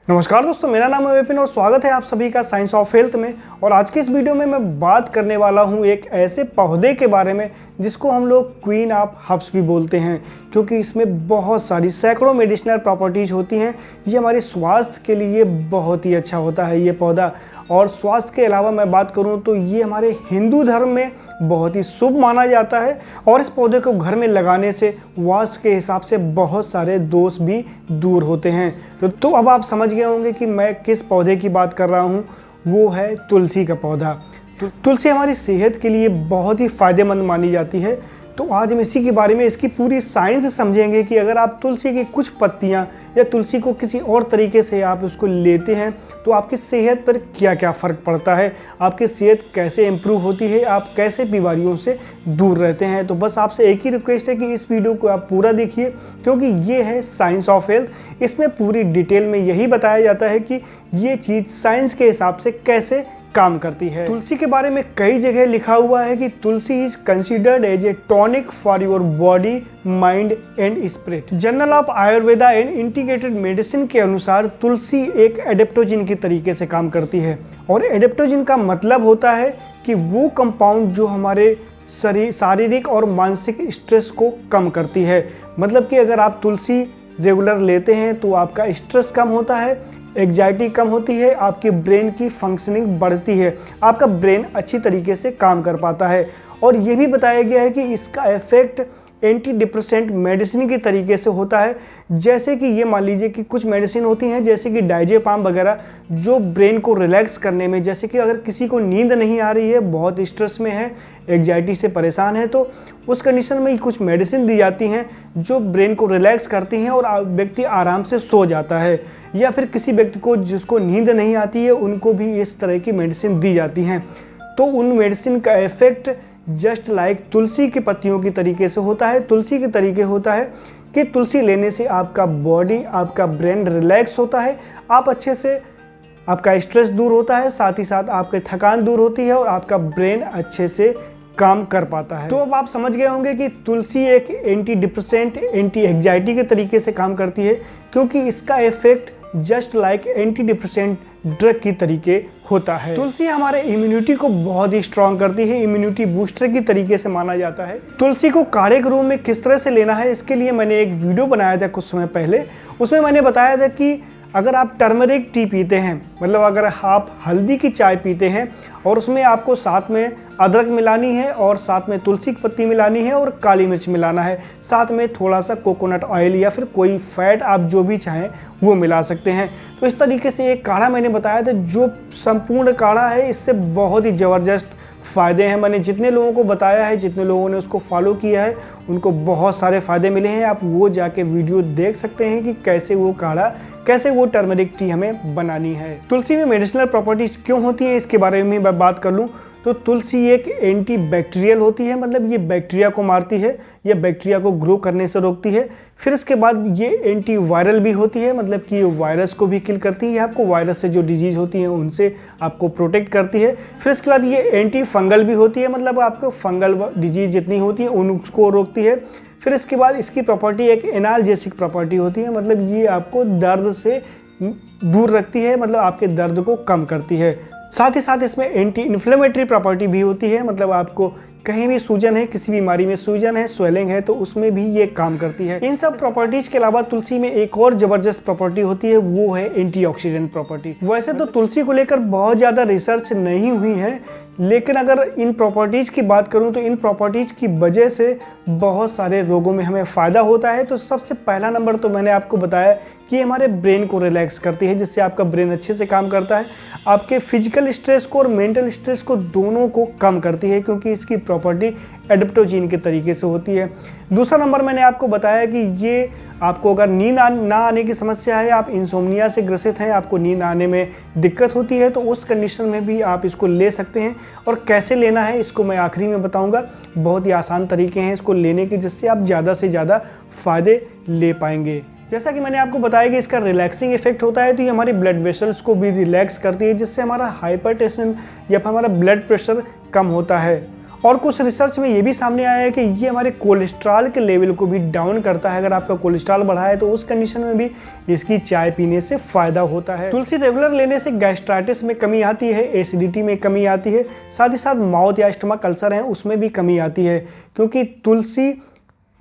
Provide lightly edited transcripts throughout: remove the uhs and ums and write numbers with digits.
नमस्कार दोस्तों, मेरा नाम है विपिन और स्वागत है आप सभी का साइंस ऑफ हेल्थ में। और आज की इस वीडियो में मैं बात करने वाला हूं एक ऐसे पौधे के बारे में जिसको हम लोग क्वीन ऑफ हर्ब्स भी बोलते हैं, क्योंकि इसमें बहुत सारी सैकड़ों मेडिसिनल प्रॉपर्टीज होती हैं। ये हमारे स्वास्थ्य के लिए बहुत ही अच्छा होता है ये पौधा। और स्वास्थ्य के अलावा मैं बात करूँ तो ये हमारे हिंदू धर्म में बहुत ही शुभ माना जाता है। और इस पौधे को घर में लगाने से वास्तु के हिसाब से बहुत सारे दोष भी दूर होते हैं। तो अब आप समझ गए होंगे कि मैं किस पौधे की बात कर रहा हूँ। वो है तुलसी का पौधा। तुलसी हमारी सेहत के लिए बहुत ही फायदेमंद मानी जाती है। तो आज हम इसी के बारे में इसकी पूरी साइंस समझेंगे कि अगर आप तुलसी की कुछ पत्तियां या तुलसी को किसी और तरीके से आप उसको लेते हैं तो आपकी सेहत पर क्या क्या फ़र्क पड़ता है, आपकी सेहत कैसे इम्प्रूव होती है, आप कैसे बीमारियों से दूर रहते हैं। तो बस आपसे एक ही रिक्वेस्ट है कि इस वीडियो को आप पूरा देखिए, क्योंकि ये है साइंस ऑफ हेल्थ। इसमें पूरी डिटेल में यही बताया जाता है कि ये चीज़ साइंस के हिसाब से कैसे काम करती है। तुलसी के बारे में कई जगह लिखा हुआ है कि tulsi is considered as a tonic for your body, mind and spirit. Journal of Ayurveda and integrated medicine के अनुसार तुलसी एक एडेप्टोजिन की तरीके से काम करती है। और एडेप्टोजिन का मतलब होता है कि वो कंपाउंड जो हमारे शारीरिक और मानसिक स्ट्रेस को कम करती है। मतलब कि अगर आप तुलसी रेगुलर लेते हैं तो आपका स्ट्रेस कम होता है, एग्जाइटी कम होती है, आपके ब्रेन की फंक्शनिंग बढ़ती है, आपका ब्रेन अच्छी तरीके से काम कर पाता है। और ये भी बताया गया है कि इसका इफेक्ट एंटी डिप्रेसेंट मेडिसिन के तरीके से होता है। जैसे कि ये मान लीजिए कि कुछ मेडिसिन होती हैं जैसे कि डायजेपाम वगैरह, जो ब्रेन को रिलैक्स करने में, जैसे कि अगर किसी को नींद नहीं आ रही है, बहुत स्ट्रेस में है, एग्जाइटी से परेशान है, तो उस कंडीशन में कुछ मेडिसिन दी जाती हैं जो ब्रेन को रिलैक्स करती हैं और व्यक्ति आराम से सो जाता है। या फिर किसी व्यक्ति को जिसको नींद नहीं आती है उनको भी इस तरह की मेडिसिन दी जाती हैं। तो उन मेडिसिन का इफेक्ट जस्ट लाइक तुलसी की पत्तियों की तरीके से होता है। तुलसी के तरीके होता है कि तुलसी लेने से आपका बॉडी, आपका ब्रेन रिलैक्स होता है, आप अच्छे से, आपका स्ट्रेस दूर होता है, साथ ही साथ आपकी थकान दूर होती है और आपका ब्रेन अच्छे से काम कर पाता है। तो अब आप समझ गए होंगे कि तुलसी एक एंटी डिप्रेसेंट, एंटी एग्जाइटी के तरीके से काम करती है, क्योंकि इसका effect just like anti depressant drug की तरीके होता है। तुलसी हमारे इम्यूनिटी को बहुत ही स्ट्रांग करती है, इम्यूनिटी बूस्टर की तरीके से माना जाता है। तुलसी को काढ़े के रूप में किस तरह से लेना है, इसके लिए मैंने एक वीडियो बनाया था कुछ समय पहले। उसमें मैंने बताया था कि अगर आप टर्मरिक टी पीते हैं, मतलब अगर आप हल्दी की चाय पीते हैं और उसमें आपको साथ में अदरक मिलानी है और साथ में तुलसी की पत्ती मिलानी है और काली मिर्च मिलाना है, साथ में थोड़ा सा कोकोनट ऑयल या फिर कोई फैट आप जो भी चाहें वो मिला सकते हैं। तो इस तरीके से एक काढ़ा मैंने बताया था जो संपूर्ण काढ़ा है। इससे बहुत ही ज़बरदस्त फ़ायदे हैं। मैंने जितने लोगों को बताया है, जितने लोगों ने उसको फॉलो किया है, उनको बहुत सारे फ़ायदे मिले हैं। आप वो जाके वीडियो देख सकते हैं कि कैसे वो काढ़ा, कैसे वो टर्मरिक टी हमें बनानी है। तुलसी में मेडिसिनल प्रॉपर्टीज़ क्यों होती है इसके बारे में मैं बात कर लूँ तो तुलसी एक एंटी बैक्टीरियल होती है, मतलब ये बैक्टीरिया को मारती है, ये बैक्टीरिया को ग्रो करने से रोकती है। फिर इसके बाद ये एंटी वायरल भी होती है, मतलब कि ये वायरस को भी किल करती है, आपको वायरस से जो डिजीज़ होती हैं उनसे आपको प्रोटेक्ट करती है। फिर इसके बाद ये एंटी फंगल भी होती है, मतलब आपको फंगल डिजीज़ जितनी होती है उनको रोकती है। फिर इसके बाद इसकी प्रॉपर्टी एक एनाल्जेसिक प्रॉपर्टी होती है, मतलब ये आपको दर्द से दूर रखती है, मतलब आपके दर्द को कम करती है। साथ ही साथ इसमें एंटी इन्फ्लेमेटरी प्रॉपर्टी भी होती है, मतलब आपको कहीं भी सूजन है, किसी बीमारी में सूजन है, स्वेलिंग है, तो उसमें भी ये काम करती है। इन सब प्रॉपर्टीज के अलावा तुलसी में एक और जबरदस्त प्रॉपर्टी होती है, वो है एंटीऑक्सीडेंट प्रॉपर्टी। वैसे तो तुलसी को लेकर बहुत ज़्यादा रिसर्च नहीं हुई है, लेकिन अगर इन प्रॉपर्टीज़ की बात करूं तो इन प्रॉपर्टीज़ की वजह से बहुत सारे रोगों में हमें फ़ायदा होता है। तो सबसे पहला नंबर तो मैंने आपको बताया कि हमारे ब्रेन को रिलैक्स करती है, जिससे आपका ब्रेन अच्छे से काम करता है, आपके फिजिकल स्ट्रेस को और मेंटल स्ट्रेस को दोनों को कम करती है, क्योंकि इसकी प्रॉपर्टी एडेप्टोजीन के तरीके से होती है। दूसरा नंबर मैंने आपको बताया कि ये आपको अगर नींद ना आने की समस्या है, आप इंसोम्निया से ग्रसित हैं, आपको नींद आने में दिक्कत होती है, तो उस कंडीशन में भी आप इसको ले सकते हैं। और कैसे लेना है इसको मैं आखिरी में बताऊंगा। बहुत ही आसान तरीके हैं इसको लेने के, जिससे आप ज़्यादा से ज़्यादा फ़ायदे ले पाएंगे। जैसा कि मैंने आपको बताया कि इसका रिलैक्सिंग इफेक्ट होता है, तो ये हमारी ब्लड वेसल्स को भी रिलैक्स करती है, जिससे हमारा हाइपरटेंशन या हमारा ब्लड प्रेशर कम होता है। और कुछ रिसर्च में ये भी सामने आया है कि ये हमारे कोलेस्ट्रॉल के लेवल को भी डाउन करता है। अगर आपका कोलेस्ट्रॉल बढ़ा है तो उस कंडीशन में भी इसकी चाय पीने से फ़ायदा होता है। तुलसी रेगुलर लेने से गैस्ट्राइटिस में कमी आती है, एसिडिटी में कमी आती है, साथ ही साथ माउथ या स्टमक अल्सर है उसमें भी कमी आती है, क्योंकि तुलसी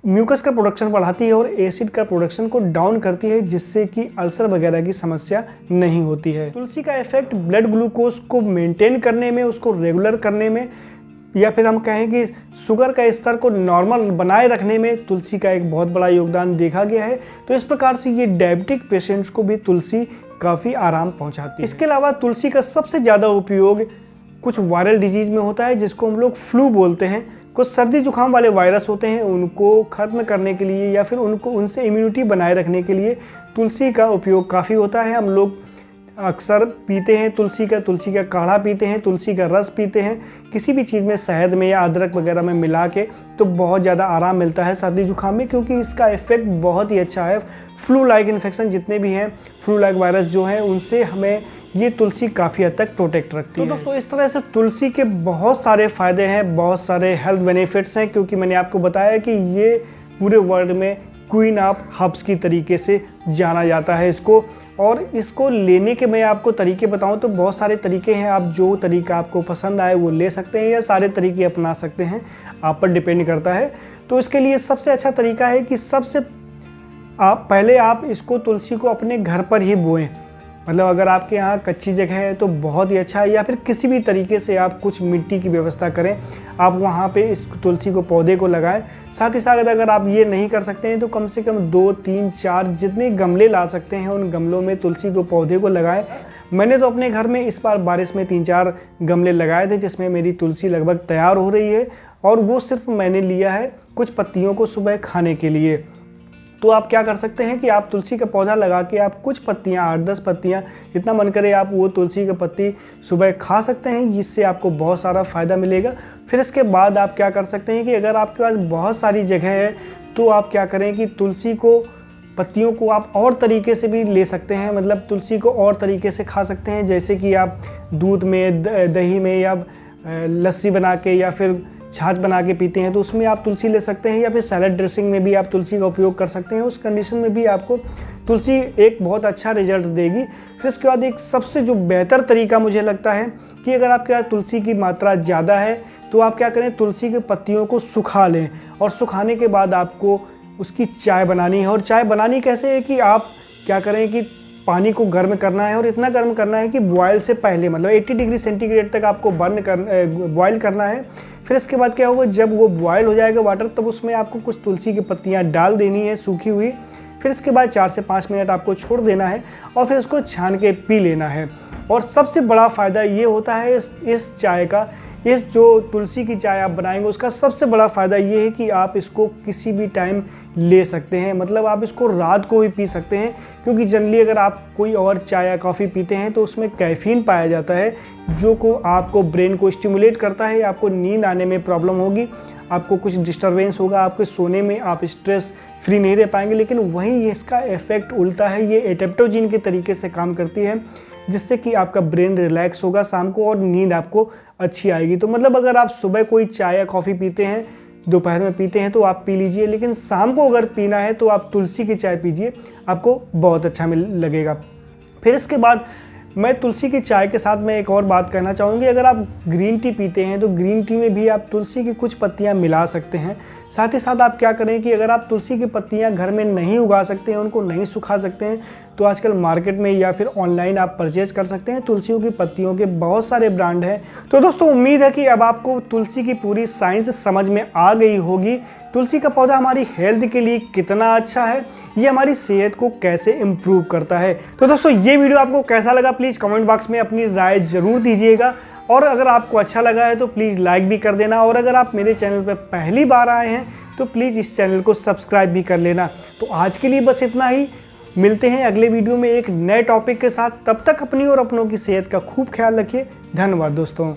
म्यूकस का प्रोडक्शन बढ़ाती है और एसिड का प्रोडक्शन को डाउन करती है, जिससे कि अल्सर वगैरह की समस्या नहीं होती है। तुलसी का इफेक्ट ब्लड ग्लूकोज को मेंटेन करने में, उसको रेगुलर करने में, या फिर हम कहें कि शुगर का स्तर को नॉर्मल बनाए रखने में तुलसी का एक बहुत बड़ा योगदान देखा गया है। तो इस प्रकार से ये डायबिटिक पेशेंट्स को भी तुलसी काफ़ी आराम पहुंचाती है। इसके अलावा तुलसी का सबसे ज़्यादा उपयोग कुछ वायरल डिजीज़ में होता है, जिसको हम लोग फ्लू बोलते हैं। कुछ सर्दी जुकाम वाले वायरस होते हैं, उनको ख़त्म करने के लिए या फिर उनसे इम्यूनिटी बनाए रखने के लिए तुलसी का उपयोग काफ़ी होता है। हम लोग अक्सर पीते हैं तुलसी का काढ़ा पीते हैं, तुलसी का रस पीते हैं, किसी भी चीज़ में शहद में या अदरक वगैरह में मिला के, तो बहुत ज़्यादा आराम मिलता है सर्दी जुकाम में, क्योंकि इसका इफेक्ट बहुत ही अच्छा है। फ्लू लाइक इन्फेक्शन जितने भी हैं, फ्लू लाइक वायरस जो हैं, उनसे हमें ये तुलसी काफ़ी हद तक प्रोटेक्ट रखती है। तो दोस्तों इस तरह से तुलसी के बहुत सारे फ़ायदे हैं, बहुत सारे हेल्थ बेनिफिट्स हैं, क्योंकि मैंने आपको बताया कि ये पूरे वर्ल्ड में क्वीन ऑफ हर्ब्स की तरीके से जाना जाता है इसको। और इसको लेने के मैं आपको तरीके बताऊं तो बहुत सारे तरीके हैं, आप जो तरीका आपको पसंद आए वो ले सकते हैं या सारे तरीके अपना सकते हैं, आप पर डिपेंड करता है। तो इसके लिए सबसे अच्छा तरीका है कि पहले आप इसको तुलसी को अपने घर पर ही बोएं। मतलब अगर आपके यहाँ कच्ची जगह है तो बहुत ही अच्छा है, या फिर किसी भी तरीके से आप कुछ मिट्टी की व्यवस्था करें, आप वहाँ पे इस तुलसी को पौधे को लगाएं। साथ ही साथ अगर आप ये नहीं कर सकते हैं तो कम से कम 2, 3, 4 जितने गमले ला सकते हैं उन गमलों में तुलसी को पौधे को लगाएं। मैंने तो अपने घर में इस बार बारिश में 3-4 गमले लगाए थे, जिसमें मेरी तुलसी लगभग तैयार हो रही है, और वो सिर्फ मैंने लिया है कुछ पत्तियों को सुबह खाने के लिए। तो आप क्या कर सकते हैं कि आप तुलसी का पौधा लगा के आप कुछ पत्तियां, 8-10 पत्तियां, जितना मन करे आप वो तुलसी की पत्ती सुबह खा सकते हैं, जिससे आपको बहुत सारा फ़ायदा मिलेगा। फिर इसके बाद आप क्या कर सकते हैं कि अगर आपके पास बहुत सारी जगह है तो आप क्या करें कि तुलसी को, पत्तियों को आप और तरीके से भी ले सकते हैं, मतलब तुलसी को और तरीके से खा सकते हैं, जैसे कि आप दूध में, दही में, या लस्सी बना के या फिर छाछ बना के पीते हैं तो उसमें आप तुलसी ले सकते हैं, या फिर सैलड ड्रेसिंग में भी आप तुलसी का उपयोग कर सकते हैं। उस कंडीशन में भी आपको तुलसी एक बहुत अच्छा रिजल्ट देगी। फिर इसके बाद एक सबसे जो बेहतर तरीका मुझे लगता है कि अगर आपके पास तुलसी की मात्रा ज़्यादा है तो आप क्या करें, तुलसी के पत्तियों को सुखा लें, और सुखाने के बाद आपको उसकी चाय बनानी है। और चाय बनानी कैसे है कि आप क्या करें कि पानी को गर्म करना है, और इतना गर्म करना है कि बॉयल से पहले, मतलब 80 डिग्री सेंटीग्रेड तक आपको बॉयल करना है। फिर इसके बाद क्या होगा, जब वो बॉयल हो जाएगा वाटर, तब उसमें आपको कुछ तुलसी की पत्तियां डाल देनी है सूखी हुई। फिर इसके बाद 4 से 5 मिनट आपको छोड़ देना है, और फिर इसको छान के पी लेना है। और सबसे बड़ा फ़ायदा ये होता है इस चाय का, इस जो तुलसी की चाय आप बनाएंगे उसका सबसे बड़ा फ़ायदा ये है कि आप इसको किसी भी टाइम ले सकते हैं, मतलब आप इसको रात को भी पी सकते हैं, क्योंकि जनरली अगर आप कोई और चाय या कॉफ़ी पीते हैं तो उसमें कैफ़ीन पाया जाता है, जो को आपको ब्रेन को स्टिमुलेट करता है, आपको नींद आने में प्रॉब्लम होगी, आपको कुछ डिस्टर्बेंस होगा, आपके सोने में आप स्ट्रेस फ्री नहीं रह पाएंगे। लेकिन वहीं इसका इफेक्ट उल्टा है, ये एडेप्टोजिन के तरीके से काम करती है, जिससे कि आपका ब्रेन रिलैक्स होगा शाम को और नींद आपको अच्छी आएगी। तो मतलब अगर आप सुबह कोई चाय या कॉफ़ी पीते हैं, दोपहर में पीते हैं तो आप पी लीजिए, लेकिन शाम को अगर पीना है तो आप तुलसी की चाय पीजिए, आपको बहुत अच्छा लगेगा। फिर इसके बाद मैं तुलसी की चाय के साथ में एक और बात कहना चाहूँगी, अगर आप ग्रीन टी पीते हैं तो ग्रीन टी में भी आप तुलसी की कुछ पत्तियाँ मिला सकते हैं। साथ ही साथ आप क्या करें कि अगर आप तुलसी की पत्तियाँ घर में नहीं उगा सकते हैं, उनको नहीं सुखा सकते हैं, तो आजकल मार्केट में या फिर ऑनलाइन आप परचेज़ कर सकते हैं। तुलसियों की पत्तियों के बहुत सारे ब्रांड हैं। तो दोस्तों उम्मीद है कि अब आपको तुलसी की पूरी साइंस समझ में आ गई होगी। तुलसी का पौधा हमारी हेल्थ के लिए कितना अच्छा है, ये हमारी सेहत को कैसे इम्प्रूव करता है। तो दोस्तों ये वीडियो आपको कैसा लगा प्लीज़ कमेंट बॉक्स में अपनी राय ज़रूर दीजिएगा, और अगर आपको अच्छा लगा है तो प्लीज़ लाइक भी कर देना, और अगर आप मेरे चैनल पर पहली बार आए हैं तो प्लीज़ इस चैनल को सब्सक्राइब भी कर लेना। तो आज के लिए बस इतना ही, मिलते हैं अगले वीडियो में एक नए टॉपिक के साथ। तब तक अपनी और अपनों की सेहत का खूब ख्याल रखिए। धन्यवाद दोस्तों।